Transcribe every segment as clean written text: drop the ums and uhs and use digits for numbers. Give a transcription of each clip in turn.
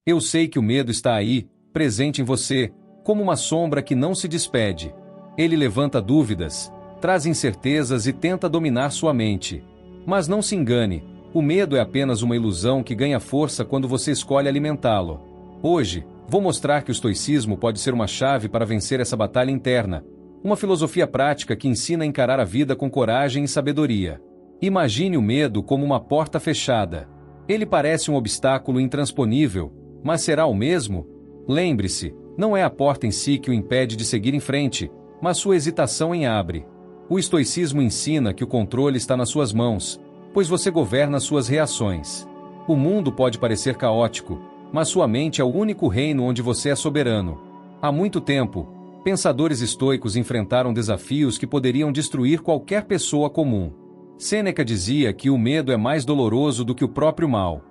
Eu sei que o medo está aí, presente em você, como uma sombra que não se despede. Ele levanta dúvidas, traz incertezas e tenta dominar sua mente. Mas não se engane, o medo é apenas uma ilusão que ganha força quando você escolhe alimentá-lo. Hoje, vou mostrar que o estoicismo pode ser uma chave para vencer essa batalha interna, uma filosofia prática que ensina a encarar a vida com coragem e sabedoria. Imagine o medo como uma porta fechada. Ele parece um obstáculo intransponível, mas será o mesmo? Lembre-se, não é a porta em si que o impede de seguir em frente, mas sua hesitação em abre. O estoicismo ensina que o controle está nas suas mãos, pois você governa suas reações. O mundo pode parecer caótico, mas sua mente é o único reino onde você é soberano. Há muito tempo, pensadores estoicos enfrentaram desafios que poderiam destruir qualquer pessoa comum. Sêneca dizia que o medo é mais doloroso do que o próprio mal.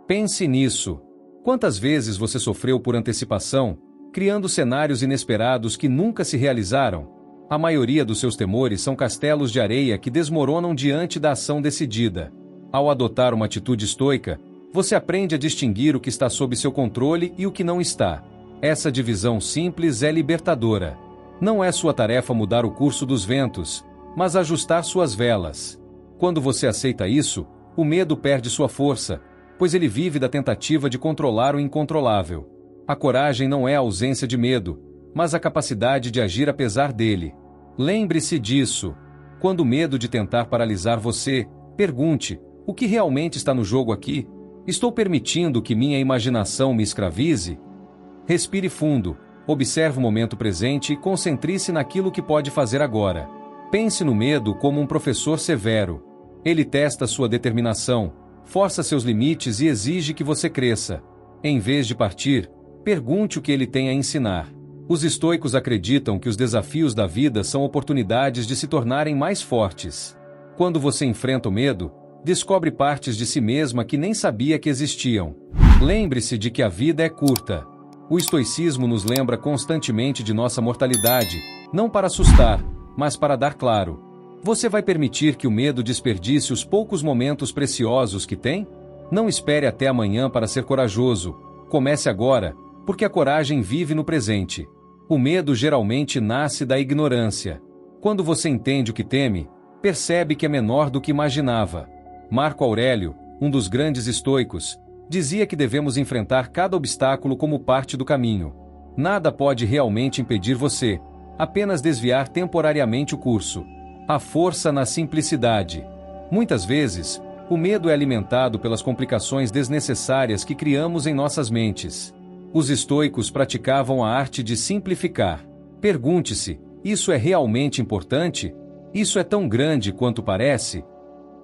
Pense nisso. Quantas vezes você sofreu por antecipação, criando cenários inesperados que nunca se realizaram? A maioria dos seus temores são castelos de areia que desmoronam diante da ação decidida. Ao adotar uma atitude estoica, você aprende a distinguir o que está sob seu controle e o que não está. Essa divisão simples é libertadora. Não é sua tarefa mudar o curso dos ventos, mas ajustar suas velas. Quando você aceita isso, o medo perde sua força, pois ele vive da tentativa de controlar o incontrolável. A coragem não é a ausência de medo, mas a capacidade de agir apesar dele. Lembre-se disso. Quando o medo de tentar paralisar você, pergunte: o que realmente está no jogo aqui? Estou permitindo que minha imaginação me escravize? Respire fundo, observe o momento presente e concentre-se naquilo que pode fazer agora. Pense no medo como um professor severo. Ele testa sua determinação, força seus limites e exige que você cresça. Em vez de partir, pergunte o que ele tem a ensinar. Os estoicos acreditam que os desafios da vida são oportunidades de se tornarem mais fortes. Quando você enfrenta o medo, descobre partes de si mesma que nem sabia que existiam. Lembre-se de que a vida é curta. O estoicismo nos lembra constantemente de nossa mortalidade, não para assustar, mas para dar claro. Você vai permitir que o medo desperdice os poucos momentos preciosos que tem? Não espere até amanhã para ser corajoso. Comece agora, porque a coragem vive no presente. O medo geralmente nasce da ignorância. Quando você entende o que teme, percebe que é menor do que imaginava. Marco Aurélio, um dos grandes estoicos, dizia que devemos enfrentar cada obstáculo como parte do caminho. Nada pode realmente impedir você, apenas desviar temporariamente o curso. A força na simplicidade. Muitas vezes, o medo é alimentado pelas complicações desnecessárias que criamos em nossas mentes. Os estoicos praticavam a arte de simplificar. Pergunte-se: isso é realmente importante? Isso é tão grande quanto parece?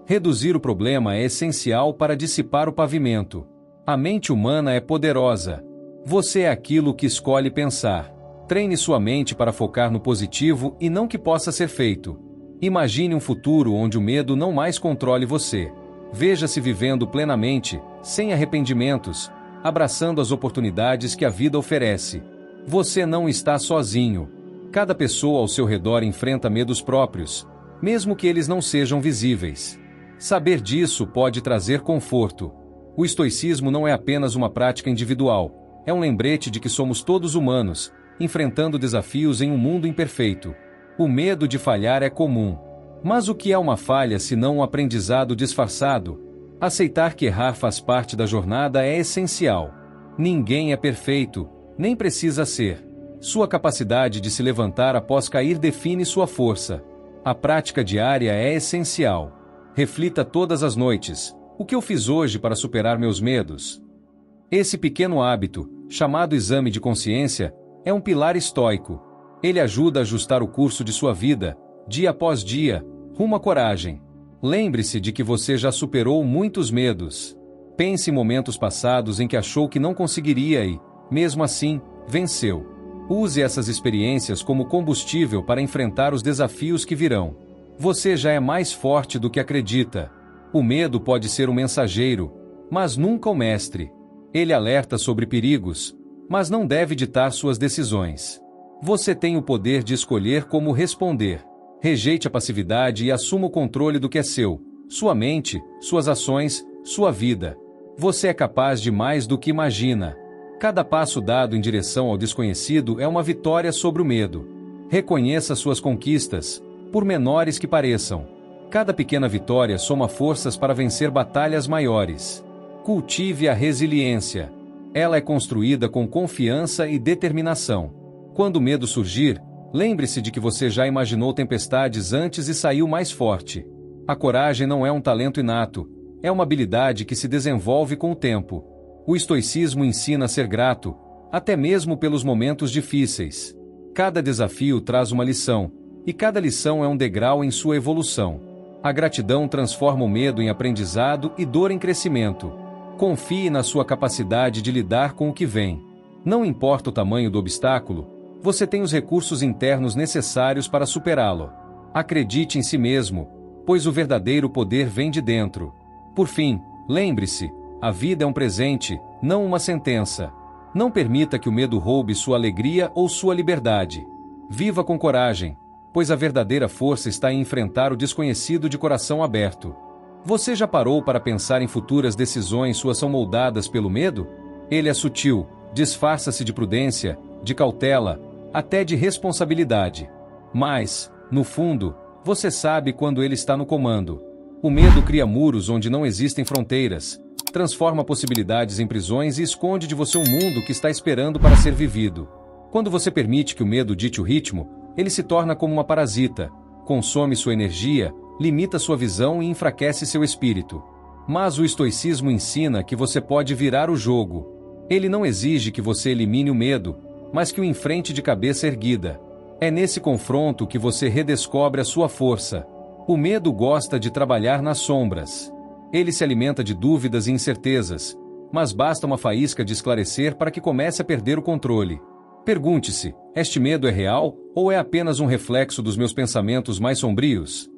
Reduzir o problema é essencial para dissipar o pavimento. A mente humana é poderosa. Você é aquilo que escolhe pensar. Treine sua mente para focar no positivo e não que possa ser feito. Imagine um futuro onde o medo não mais controle você. Veja-se vivendo plenamente, sem arrependimentos, abraçando as oportunidades que a vida oferece. Você não está sozinho. Cada pessoa ao seu redor enfrenta medos próprios, mesmo que eles não sejam visíveis. Saber disso pode trazer conforto. O estoicismo não é apenas uma prática individual, é um lembrete de que somos todos humanos, enfrentando desafios em um mundo imperfeito. O medo de falhar é comum. Mas o que é uma falha se não um aprendizado disfarçado? Aceitar que errar faz parte da jornada é essencial. Ninguém é perfeito, nem precisa ser. Sua capacidade de se levantar após cair define sua força. A prática diária é essencial. Reflita todas as noites: o que eu fiz hoje para superar meus medos? Esse pequeno hábito, chamado exame de consciência, é um pilar estoico. Ele ajuda a ajustar o curso de sua vida, dia após dia, rumo à coragem. Lembre-se de que você já superou muitos medos. Pense em momentos passados em que achou que não conseguiria e, mesmo assim, venceu. Use essas experiências como combustível para enfrentar os desafios que virão. Você já é mais forte do que acredita. O medo pode ser um mensageiro, mas nunca o mestre. Ele alerta sobre perigos, mas não deve ditar suas decisões. Você tem o poder de escolher como responder. Rejeite a passividade e assuma o controle do que é seu: sua mente, suas ações, sua vida. Você é capaz de mais do que imagina. Cada passo dado em direção ao desconhecido é uma vitória sobre o medo. Reconheça suas conquistas, por menores que pareçam. Cada pequena vitória soma forças para vencer batalhas maiores. Cultive a resiliência. Ela é construída com confiança e determinação. Quando o medo surgir, lembre-se de que você já imaginou tempestades antes e saiu mais forte. A coragem não é um talento inato, é uma habilidade que se desenvolve com o tempo. O estoicismo ensina a ser grato, até mesmo pelos momentos difíceis. Cada desafio traz uma lição, e cada lição é um degrau em sua evolução. A gratidão transforma o medo em aprendizado e dor em crescimento. Confie na sua capacidade de lidar com o que vem. Não importa o tamanho do obstáculo, você tem os recursos internos necessários para superá-lo. Acredite em si mesmo, pois o verdadeiro poder vem de dentro. Por fim, lembre-se, a vida é um presente, não uma sentença. Não permita que o medo roube sua alegria ou sua liberdade. Viva com coragem, pois a verdadeira força está em enfrentar o desconhecido de coração aberto. Você já parou para pensar em futuras decisões suas são moldadas pelo medo? Ele é sutil, disfarça-se de prudência, de cautela, até de responsabilidade. Mas, no fundo, você sabe quando ele está no comando. O medo cria muros onde não existem fronteiras, transforma possibilidades em prisões e esconde de você um mundo que está esperando para ser vivido. Quando você permite que o medo dite o ritmo, ele se torna como uma parasita, consome sua energia, limita sua visão e enfraquece seu espírito. Mas o estoicismo ensina que você pode virar o jogo. Ele não exige que você elimine o medo, mas que o enfrente de cabeça erguida. É nesse confronto que você redescobre a sua força. O medo gosta de trabalhar nas sombras. Ele se alimenta de dúvidas e incertezas, mas basta uma faísca de esclarecer para que comece a perder o controle. Pergunte-se, este medo é real ou é apenas um reflexo dos meus pensamentos mais sombrios?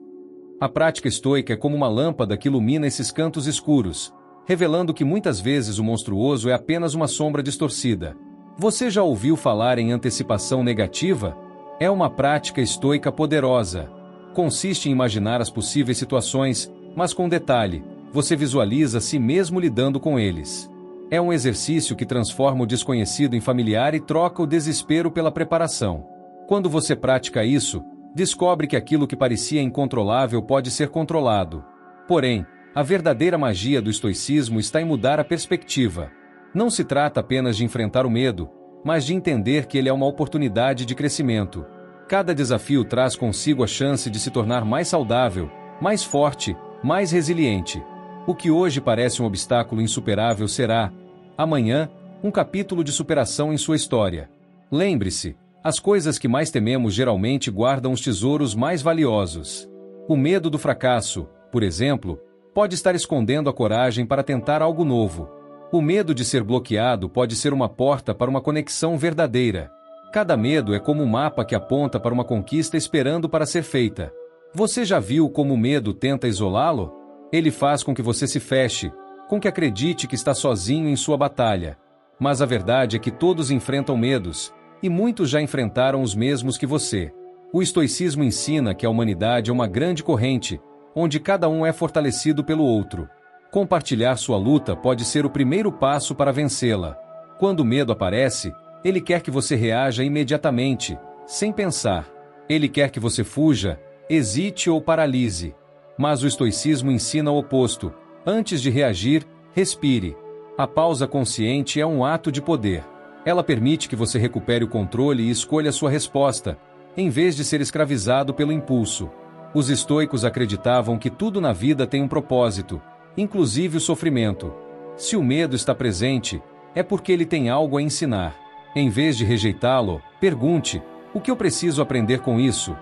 A prática estoica é como uma lâmpada que ilumina esses cantos escuros, revelando que muitas vezes o monstruoso é apenas uma sombra distorcida. Você já ouviu falar em antecipação negativa? É uma prática estoica poderosa. Consiste em imaginar as possíveis situações, mas com detalhe, você visualiza a si mesmo lidando com eles. É um exercício que transforma o desconhecido em familiar e troca o desespero pela preparação. Quando você pratica isso, descobre que aquilo que parecia incontrolável pode ser controlado. Porém, a verdadeira magia do estoicismo está em mudar a perspectiva. Não se trata apenas de enfrentar o medo, mas de entender que ele é uma oportunidade de crescimento. Cada desafio traz consigo a chance de se tornar mais saudável, mais forte, mais resiliente. O que hoje parece um obstáculo insuperável será, amanhã, um capítulo de superação em sua história. Lembre-se, as coisas que mais tememos geralmente guardam os tesouros mais valiosos. O medo do fracasso, por exemplo, pode estar escondendo a coragem para tentar algo novo. O medo de ser bloqueado pode ser uma porta para uma conexão verdadeira. Cada medo é como um mapa que aponta para uma conquista esperando para ser feita. Você já viu como o medo tenta isolá-lo? Ele faz com que você se feche, com que acredite que está sozinho em sua batalha. Mas a verdade é que todos enfrentam medos, e muitos já enfrentaram os mesmos que você. O estoicismo ensina que a humanidade é uma grande corrente, onde cada um é fortalecido pelo outro. Compartilhar sua luta pode ser o primeiro passo para vencê-la. Quando o medo aparece, ele quer que você reaja imediatamente, sem pensar. Ele quer que você fuja, hesite ou paralise. Mas o estoicismo ensina o oposto. Antes de reagir, respire. A pausa consciente é um ato de poder. Ela permite que você recupere o controle e escolha sua resposta, em vez de ser escravizado pelo impulso. Os estoicos acreditavam que tudo na vida tem um propósito, inclusive o sofrimento. Se o medo está presente, é porque ele tem algo a ensinar. Em vez de rejeitá-lo, pergunte: o que eu preciso aprender com isso?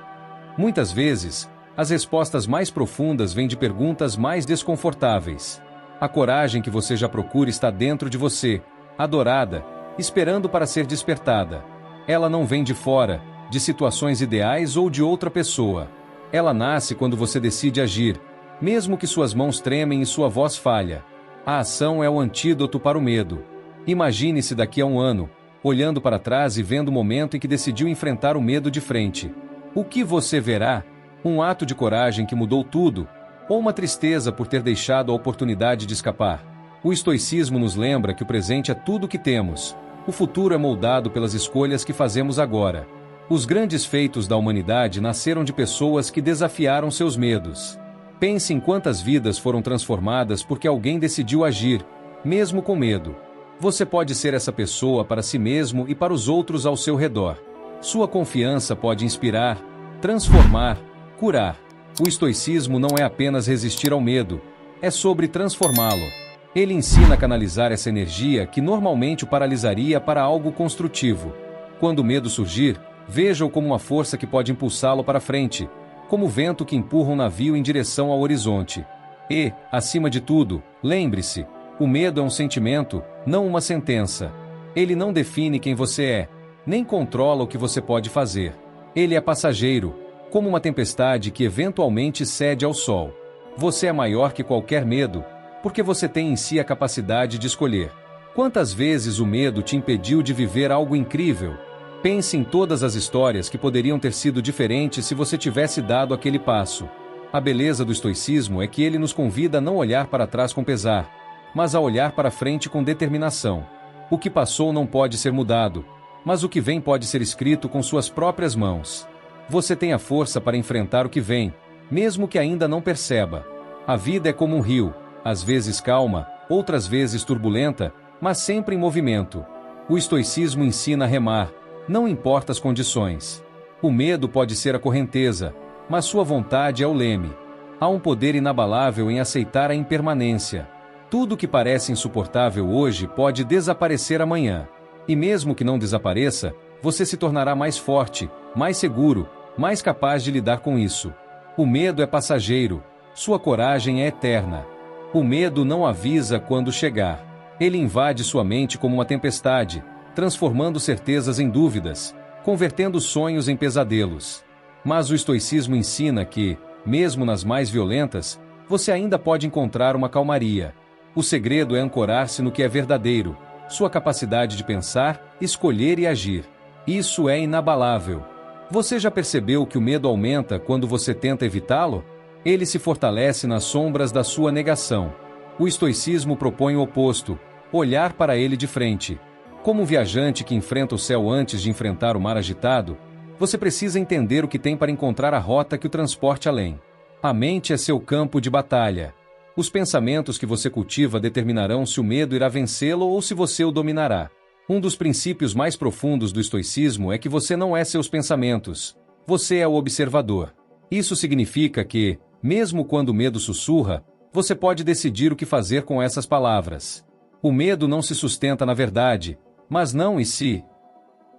Muitas vezes, as respostas mais profundas vêm de perguntas mais desconfortáveis. A coragem que você já procura está dentro de você, adorada, esperando para ser despertada. Ela não vem de fora, de situações ideais ou de outra pessoa. Ela nasce quando você decide agir, mesmo que suas mãos tremem e sua voz falha. A ação é o antídoto para o medo. Imagine-se daqui a um ano, olhando para trás e vendo o momento em que decidiu enfrentar o medo de frente. O que você verá? Um ato de coragem que mudou tudo, ou uma tristeza por ter deixado a oportunidade de escapar? O estoicismo nos lembra que o presente é tudo o que temos. O futuro é moldado pelas escolhas que fazemos agora. Os grandes feitos da humanidade nasceram de pessoas que desafiaram seus medos. Pense em quantas vidas foram transformadas porque alguém decidiu agir, mesmo com medo. Você pode ser essa pessoa para si mesmo e para os outros ao seu redor. Sua confiança pode inspirar, transformar, curar. O estoicismo não é apenas resistir ao medo, é sobre transformá-lo. Ele ensina a canalizar essa energia que normalmente o paralisaria para algo construtivo. Quando o medo surgir, veja-o como uma força que pode impulsá-lo para frente, como o vento que empurra um navio em direção ao horizonte. E, acima de tudo, lembre-se, o medo é um sentimento, não uma sentença. Ele não define quem você é, nem controla o que você pode fazer. Ele é passageiro, como uma tempestade que eventualmente cede ao sol. Você é maior que qualquer medo, porque você tem em si a capacidade de escolher. Quantas vezes o medo te impediu de viver algo incrível? Pense em todas as histórias que poderiam ter sido diferentes se você tivesse dado aquele passo. A beleza do estoicismo é que ele nos convida a não olhar para trás com pesar, mas a olhar para frente com determinação. O que passou não pode ser mudado, mas o que vem pode ser escrito com suas próprias mãos. Você tem a força para enfrentar o que vem, mesmo que ainda não perceba. A vida é como um rio, às vezes calma, outras vezes turbulenta, mas sempre em movimento. O estoicismo ensina a remar, não importa as condições. O medo pode ser a correnteza, mas sua vontade é o leme. Há um poder inabalável em aceitar a impermanência. Tudo que parece insuportável hoje pode desaparecer amanhã. E mesmo que não desapareça, você se tornará mais forte, mais seguro, mais capaz de lidar com isso. O medo é passageiro, sua coragem é eterna. O medo não avisa quando chegar. Ele invade sua mente como uma tempestade, transformando certezas em dúvidas, convertendo sonhos em pesadelos. Mas o estoicismo ensina que, mesmo nas mais violentas, você ainda pode encontrar uma calmaria. O segredo é ancorar-se no que é verdadeiro, sua capacidade de pensar, escolher e agir. Isso é inabalável. Você já percebeu que o medo aumenta quando você tenta evitá-lo? Ele se fortalece nas sombras da sua negação. O estoicismo propõe o oposto, olhar para ele de frente. Como um viajante que enfrenta o céu antes de enfrentar o mar agitado, você precisa entender o que tem para encontrar a rota que o transporte além. A mente é seu campo de batalha. Os pensamentos que você cultiva determinarão se o medo irá vencê-lo ou se você o dominará. Um dos princípios mais profundos do estoicismo é que você não é seus pensamentos. Você é o observador. Isso significa que, mesmo quando o medo sussurra, você pode decidir o que fazer com essas palavras. O medo não se sustenta na verdade, mas não e se?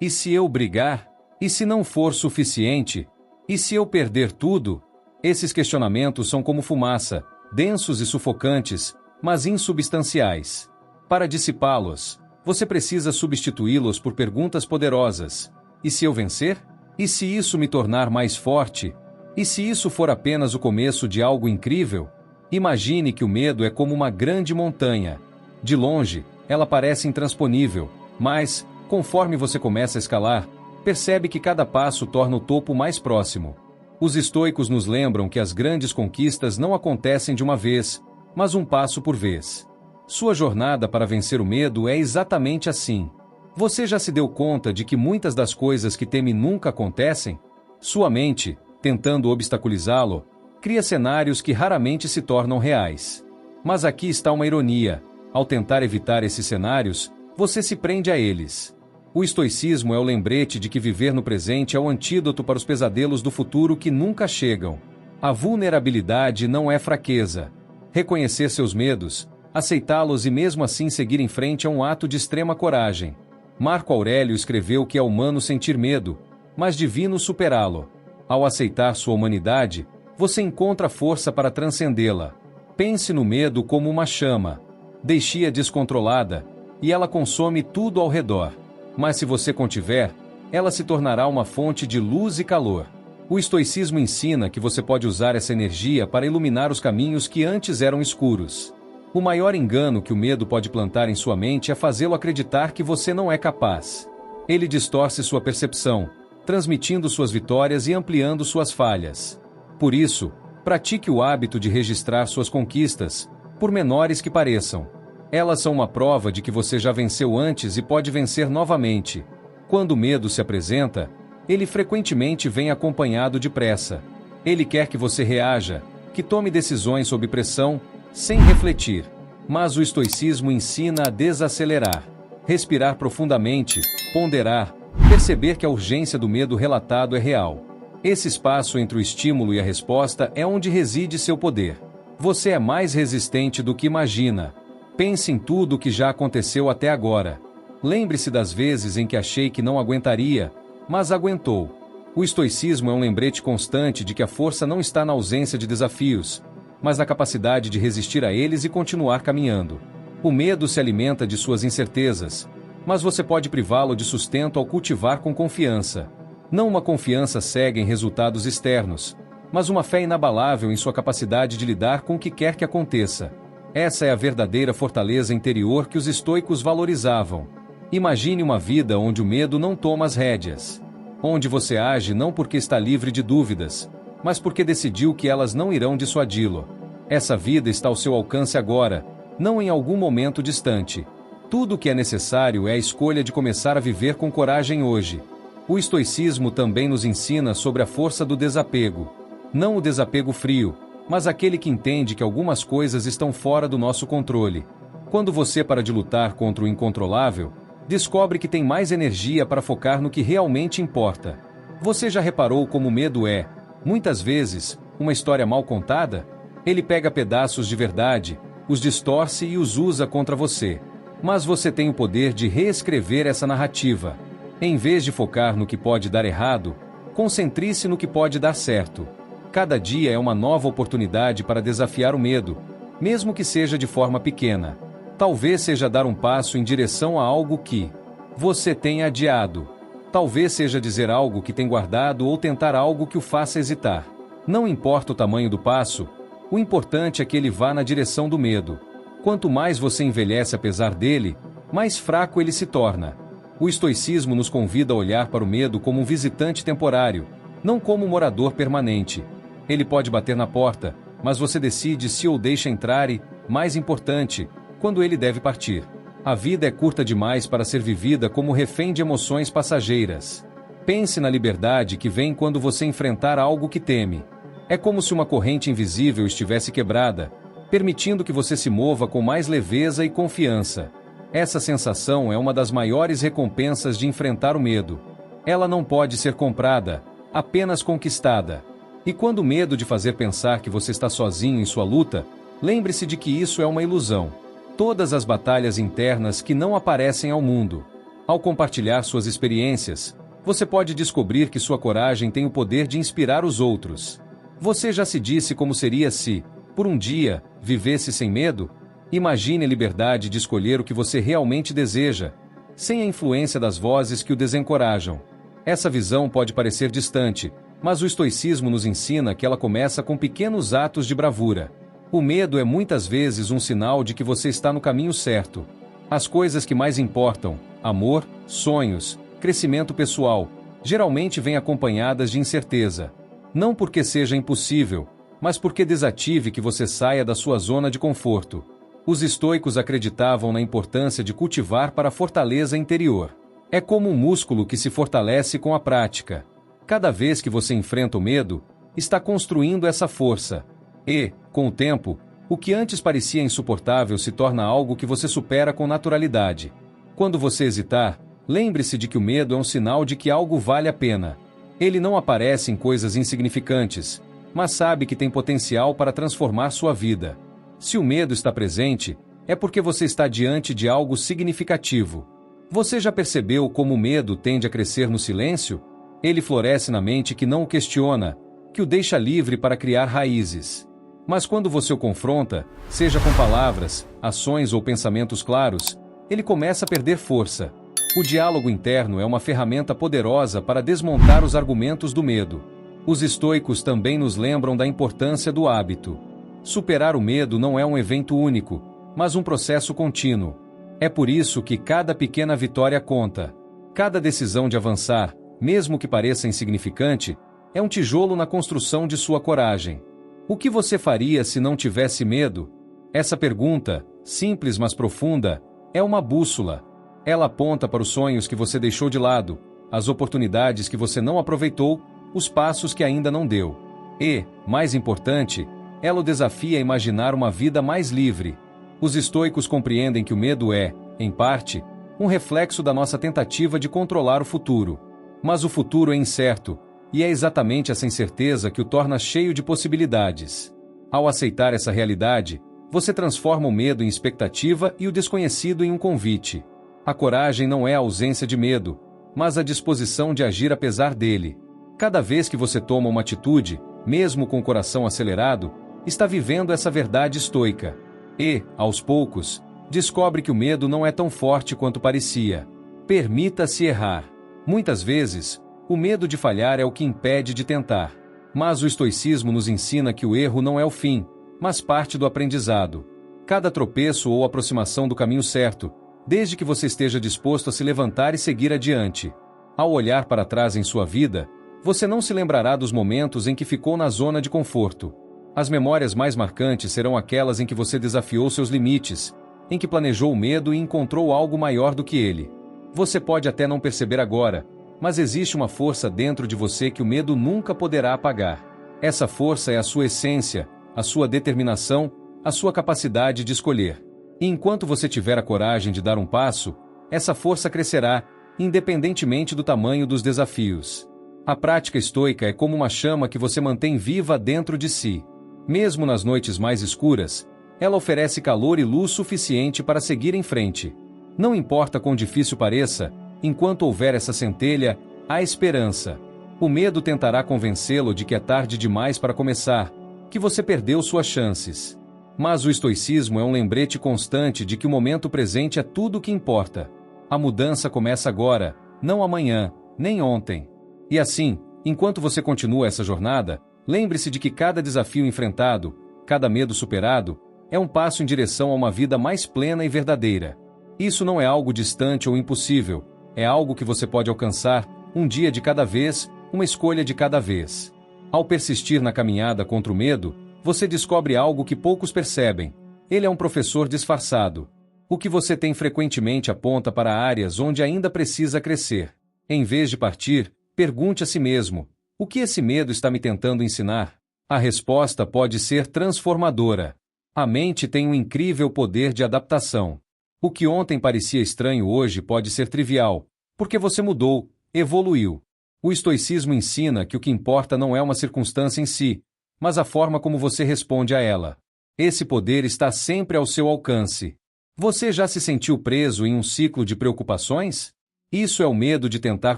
E se eu brigar? E se não for suficiente? E se eu perder tudo? Esses questionamentos são como fumaça, densos e sufocantes, mas insubstanciais. Para dissipá-los, você precisa substituí-los por perguntas poderosas. E se eu vencer? E se isso me tornar mais forte? E se isso for apenas o começo de algo incrível? Imagine que o medo é como uma grande montanha. De longe, ela parece intransponível, mas, conforme você começa a escalar, percebe que cada passo torna o topo mais próximo. Os estoicos nos lembram que as grandes conquistas não acontecem de uma vez, mas um passo por vez. Sua jornada para vencer o medo é exatamente assim. Você já se deu conta de que muitas das coisas que teme nunca acontecem? Sua mente, tentando obstaculizá-lo, cria cenários que raramente se tornam reais. Mas aqui está uma ironia. Ao tentar evitar esses cenários, você se prende a eles. O estoicismo é o lembrete de que viver no presente é o antídoto para os pesadelos do futuro que nunca chegam. A vulnerabilidade não é fraqueza. Reconhecer seus medos, aceitá-los e mesmo assim seguir em frente é um ato de extrema coragem. Marco Aurélio escreveu que é humano sentir medo, mas divino superá-lo. Ao aceitar sua humanidade, você encontra força para transcendê-la. Pense no medo como uma chama. Deixe-a descontrolada, e ela consome tudo ao redor. Mas se você contiver, ela se tornará uma fonte de luz e calor. O estoicismo ensina que você pode usar essa energia para iluminar os caminhos que antes eram escuros. O maior engano que o medo pode plantar em sua mente é fazê-lo acreditar que você não é capaz. Ele distorce sua percepção, transmitindo suas vitórias e ampliando suas falhas. Por isso, pratique o hábito de registrar suas conquistas, por menores que pareçam. Elas são uma prova de que você já venceu antes e pode vencer novamente. Quando o medo se apresenta, ele frequentemente vem acompanhado de pressa. Ele quer que você reaja, que tome decisões sob pressão, sem refletir. Mas o estoicismo ensina a desacelerar, respirar profundamente, ponderar, perceber que a urgência do medo relatado é real. Esse espaço entre o estímulo e a resposta é onde reside seu poder. Você é mais resistente do que imagina. Pense em tudo o que já aconteceu até agora. Lembre-se das vezes em que achei que não aguentaria, mas aguentou. O estoicismo é um lembrete constante de que a força não está na ausência de desafios, mas na capacidade de resistir a eles e continuar caminhando. O medo se alimenta de suas incertezas, mas você pode privá-lo de sustento ao cultivar com confiança. Não uma confiança cega em resultados externos, mas uma fé inabalável em sua capacidade de lidar com o que quer que aconteça. Essa é a verdadeira fortaleza interior que os estoicos valorizavam. Imagine uma vida onde o medo não toma as rédeas. Onde você age não porque está livre de dúvidas, mas porque decidiu que elas não irão dissuadi-lo. Essa vida está ao seu alcance agora, não em algum momento distante. Tudo o que é necessário é a escolha de começar a viver com coragem hoje. O estoicismo também nos ensina sobre a força do desapego. Não o desapego frio, mas aquele que entende que algumas coisas estão fora do nosso controle. Quando você para de lutar contra o incontrolável, descobre que tem mais energia para focar no que realmente importa. Você já reparou como o medo é, muitas vezes, uma história mal contada? Ele pega pedaços de verdade, os distorce e os usa contra você. Mas você tem o poder de reescrever essa narrativa. Em vez de focar no que pode dar errado, concentre-se no que pode dar certo. Cada dia é uma nova oportunidade para desafiar o medo, mesmo que seja de forma pequena. Talvez seja dar um passo em direção a algo que você tem adiado. Talvez seja dizer algo que tem guardado ou tentar algo que o faça hesitar. Não importa o tamanho do passo, o importante é que ele vá na direção do medo. Quanto mais você envelhece apesar dele, mais fraco ele se torna. O estoicismo nos convida a olhar para o medo como um visitante temporário, não como um morador permanente. Ele pode bater na porta, mas você decide se o deixa entrar e, mais importante, quando ele deve partir. A vida é curta demais para ser vivida como refém de emoções passageiras. Pense na liberdade que vem quando você enfrentar algo que teme. É como se uma corrente invisível estivesse quebrada, permitindo que você se mova com mais leveza e confiança. Essa sensação é uma das maiores recompensas de enfrentar o medo. Ela não pode ser comprada, apenas conquistada. E quando o medo de fazer pensar que você está sozinho em sua luta, lembre-se de que isso é uma ilusão. Todas as batalhas internas que não aparecem ao mundo. Ao compartilhar suas experiências, você pode descobrir que sua coragem tem o poder de inspirar os outros. Você já se disse como seria se, por um dia, vivesse sem medo? Imagine a liberdade de escolher o que você realmente deseja, sem a influência das vozes que o desencorajam. Essa visão pode parecer distante, mas o estoicismo nos ensina que ela começa com pequenos atos de bravura. O medo é muitas vezes um sinal de que você está no caminho certo. As coisas que mais importam, amor, sonhos, crescimento pessoal, geralmente vêm acompanhadas de incerteza. Não porque seja impossível, mas porque desative que você saia da sua zona de conforto. Os estoicos acreditavam na importância de cultivar para a fortaleza interior. É como um músculo que se fortalece com a prática. Cada vez que você enfrenta o medo, está construindo essa força. E, com o tempo, o que antes parecia insuportável se torna algo que você supera com naturalidade. Quando você hesitar, lembre-se de que o medo é um sinal de que algo vale a pena. Ele não aparece em coisas insignificantes, mas sabe que tem potencial para transformar sua vida. Se o medo está presente, é porque você está diante de algo significativo. Você já percebeu como o medo tende a crescer no silêncio? Ele floresce na mente que não o questiona, que o deixa livre para criar raízes. Mas quando você o confronta, seja com palavras, ações ou pensamentos claros, ele começa a perder força. O diálogo interno é uma ferramenta poderosa para desmontar os argumentos do medo. Os estoicos também nos lembram da importância do hábito. Superar o medo não é um evento único, mas um processo contínuo. É por isso que cada pequena vitória conta. Cada decisão de avançar, mesmo que pareça insignificante, é um tijolo na construção de sua coragem. O que você faria se não tivesse medo? Essa pergunta, simples mas profunda, é uma bússola. Ela aponta para os sonhos que você deixou de lado, as oportunidades que você não aproveitou, os passos que ainda não deu. E, mais importante, ela o desafia a imaginar uma vida mais livre. Os estoicos compreendem que o medo é, em parte, um reflexo da nossa tentativa de controlar o futuro. Mas o futuro é incerto, e é exatamente essa incerteza que o torna cheio de possibilidades. Ao aceitar essa realidade, você transforma o medo em expectativa e o desconhecido em um convite. A coragem não é a ausência de medo, mas a disposição de agir apesar dele. Cada vez que você toma uma atitude, mesmo com o coração acelerado, está vivendo essa verdade estoica. E, aos poucos, descobre que o medo não é tão forte quanto parecia. Permita-se errar. Muitas vezes, o medo de falhar é o que impede de tentar. Mas o estoicismo nos ensina que o erro não é o fim, mas parte do aprendizado. Cada tropeço ou aproximação do caminho certo, desde que você esteja disposto a se levantar e seguir adiante. Ao olhar para trás em sua vida, você não se lembrará dos momentos em que ficou na zona de conforto. As memórias mais marcantes serão aquelas em que você desafiou seus limites, em que planejou o medo e encontrou algo maior do que ele. Você pode até não perceber agora, mas existe uma força dentro de você que o medo nunca poderá apagar. Essa força é a sua essência, a sua determinação, a sua capacidade de escolher. E enquanto você tiver a coragem de dar um passo, essa força crescerá, independentemente do tamanho dos desafios. A prática estoica é como uma chama que você mantém viva dentro de si. Mesmo nas noites mais escuras, ela oferece calor e luz suficiente para seguir em frente. Não importa quão difícil pareça, enquanto houver essa centelha, há esperança. O medo tentará convencê-lo de que é tarde demais para começar, que você perdeu suas chances. Mas o estoicismo é um lembrete constante de que o momento presente é tudo o que importa. A mudança começa agora, não amanhã, nem ontem. E assim, enquanto você continua essa jornada, lembre-se de que cada desafio enfrentado, cada medo superado, é um passo em direção a uma vida mais plena e verdadeira. Isso não é algo distante ou impossível, é algo que você pode alcançar, um dia de cada vez, uma escolha de cada vez. Ao persistir na caminhada contra o medo, você descobre algo que poucos percebem. Ele é um professor disfarçado. O que você tem frequentemente aponta para áreas onde ainda precisa crescer. Em vez de partir, pergunte a si mesmo: o que esse medo está me tentando ensinar? A resposta pode ser transformadora. A mente tem um incrível poder de adaptação. O que ontem parecia estranho hoje pode ser trivial, porque você mudou, evoluiu. O estoicismo ensina que o que importa não é uma circunstância em si, mas a forma como você responde a ela. Esse poder está sempre ao seu alcance. Você já se sentiu preso em um ciclo de preocupações? Isso é o medo de tentar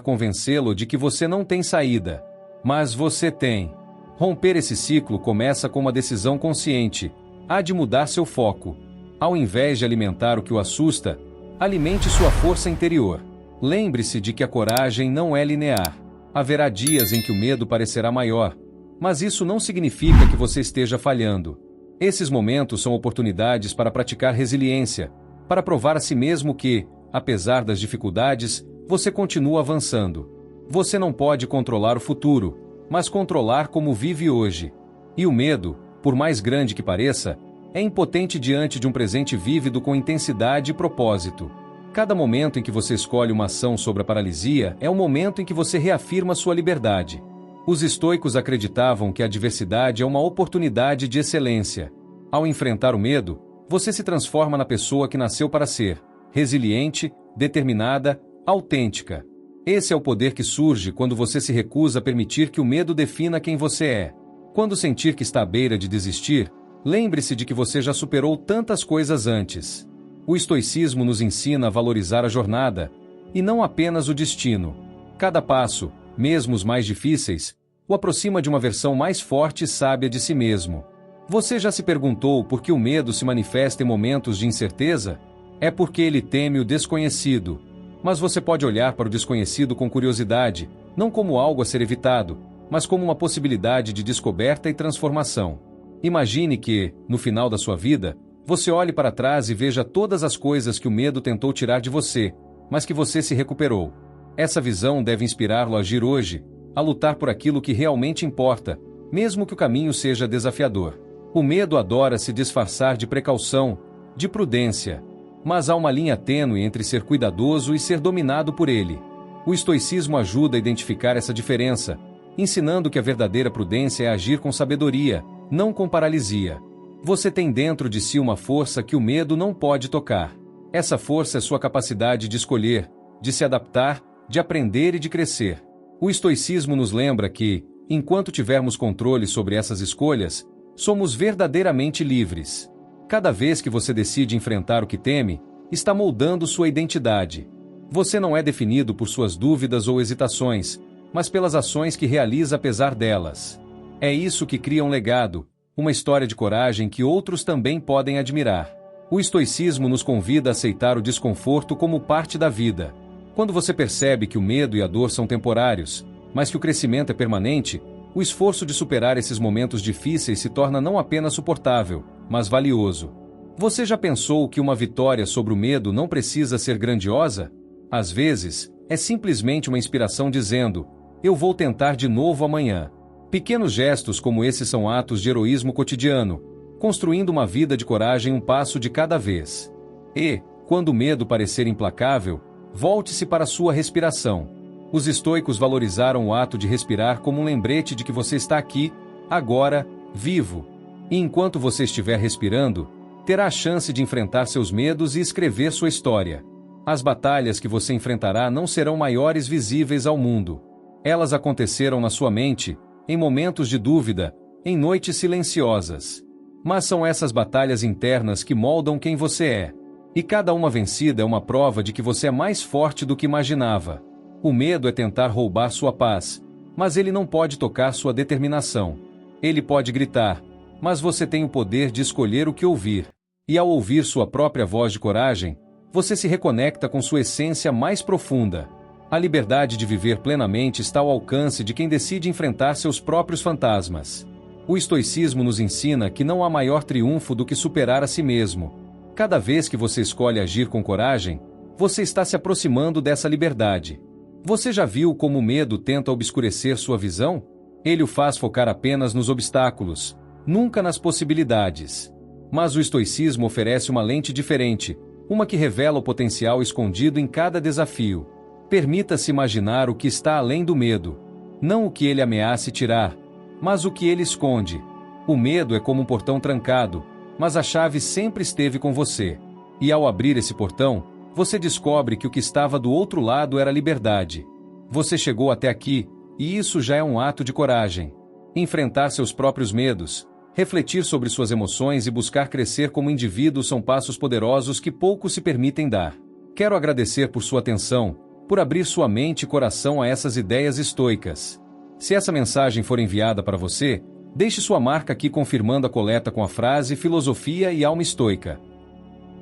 convencê-lo de que você não tem saída. Mas você tem. Romper esse ciclo começa com uma decisão consciente. Há de mudar seu foco. Ao invés de alimentar o que o assusta, alimente sua força interior. Lembre-se de que a coragem não é linear. Haverá dias em que o medo parecerá maior, mas isso não significa que você esteja falhando. Esses momentos são oportunidades para praticar resiliência, para provar a si mesmo que, apesar das dificuldades, você continua avançando. Você não pode controlar o futuro, mas controlar como vive hoje. E o medo, por mais grande que pareça, é impotente diante de um presente vívido com intensidade e propósito. Cada momento em que você escolhe uma ação sobre a paralisia é um momento em que você reafirma sua liberdade. Os estoicos acreditavam que a adversidade é uma oportunidade de excelência. Ao enfrentar o medo, você se transforma na pessoa que nasceu para ser, resiliente, determinada, autêntica. Esse é o poder que surge quando você se recusa a permitir que o medo defina quem você é. Quando sentir que está à beira de desistir, lembre-se de que você já superou tantas coisas antes. O estoicismo nos ensina a valorizar a jornada, e não apenas o destino. Cada passo, mesmo os mais difíceis, o aproxima de uma versão mais forte e sábia de si mesmo. Você já se perguntou por que o medo se manifesta em momentos de incerteza? É porque ele teme o desconhecido. Mas você pode olhar para o desconhecido com curiosidade, não como algo a ser evitado, mas como uma possibilidade de descoberta e transformação. Imagine que, no final da sua vida, você olhe para trás e veja todas as coisas que o medo tentou tirar de você, mas que você se recuperou. Essa visão deve inspirá-lo a agir hoje, a lutar por aquilo que realmente importa, mesmo que o caminho seja desafiador. O medo adora se disfarçar de precaução, de prudência. Mas há uma linha tênue entre ser cuidadoso e ser dominado por ele. O estoicismo ajuda a identificar essa diferença, ensinando que a verdadeira prudência é agir com sabedoria, não com paralisia. Você tem dentro de si uma força que o medo não pode tocar. Essa força é sua capacidade de escolher, de se adaptar, de aprender e de crescer. O estoicismo nos lembra que, enquanto tivermos controle sobre essas escolhas, somos verdadeiramente livres. Cada vez que você decide enfrentar o que teme, está moldando sua identidade. Você não é definido por suas dúvidas ou hesitações, mas pelas ações que realiza apesar delas. É isso que cria um legado, uma história de coragem que outros também podem admirar. O estoicismo nos convida a aceitar o desconforto como parte da vida. Quando você percebe que o medo e a dor são temporários, mas que o crescimento é permanente, o esforço de superar esses momentos difíceis se torna não apenas suportável, mas valioso. Você já pensou que uma vitória sobre o medo não precisa ser grandiosa? Às vezes, é simplesmente uma inspiração dizendo: eu vou tentar de novo amanhã. Pequenos gestos como esses são atos de heroísmo cotidiano, construindo uma vida de coragem um passo de cada vez. E, quando o medo parecer implacável, volte-se para sua respiração. Os estoicos valorizaram o ato de respirar como um lembrete de que você está aqui, agora, vivo. E enquanto você estiver respirando, terá a chance de enfrentar seus medos e escrever sua história. As batalhas que você enfrentará não serão maiores visíveis ao mundo. Elas aconteceram na sua mente, em momentos de dúvida, em noites silenciosas. Mas são essas batalhas internas que moldam quem você é. E cada uma vencida é uma prova de que você é mais forte do que imaginava. O medo é tentar roubar sua paz, mas ele não pode tocar sua determinação. Ele pode gritar, mas você tem o poder de escolher o que ouvir. E ao ouvir sua própria voz de coragem, você se reconecta com sua essência mais profunda. A liberdade de viver plenamente está ao alcance de quem decide enfrentar seus próprios fantasmas. O estoicismo nos ensina que não há maior triunfo do que superar a si mesmo. Cada vez que você escolhe agir com coragem, você está se aproximando dessa liberdade. Você já viu como o medo tenta obscurecer sua visão? Ele o faz focar apenas nos obstáculos, nunca nas possibilidades. Mas o estoicismo oferece uma lente diferente, uma que revela o potencial escondido em cada desafio. Permita-se imaginar o que está além do medo. Não o que ele ameace tirar, mas o que ele esconde. O medo é como um portão trancado, mas a chave sempre esteve com você. E ao abrir esse portão, você descobre que o que estava do outro lado era liberdade. Você chegou até aqui, e isso já é um ato de coragem. Enfrentar seus próprios medos, refletir sobre suas emoções e buscar crescer como indivíduo são passos poderosos que poucos se permitem dar. Quero agradecer por sua atenção, por abrir sua mente e coração a essas ideias estoicas. Se essa mensagem for enviada para você, deixe sua marca aqui confirmando a coleta com a frase Filosofia e Alma Estoica.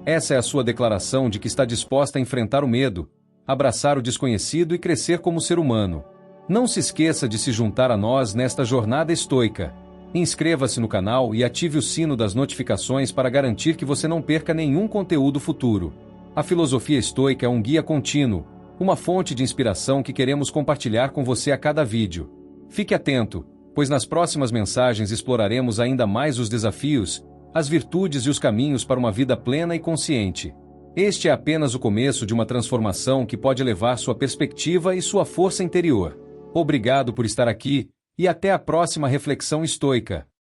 Essa é a sua declaração de que está disposta a enfrentar o medo, abraçar o desconhecido e crescer como ser humano. Não se esqueça de se juntar a nós nesta jornada estoica. Inscreva-se no canal e ative o sino das notificações para garantir que você não perca nenhum conteúdo futuro. A filosofia estoica é um guia contínuo, uma fonte de inspiração que queremos compartilhar com você a cada vídeo. Fique atento, pois nas próximas mensagens exploraremos ainda mais os desafios, as virtudes e os caminhos para uma vida plena e consciente. Este é apenas o começo de uma transformação que pode elevar sua perspectiva e sua força interior. Obrigado por estar aqui, e até a próxima reflexão estoica.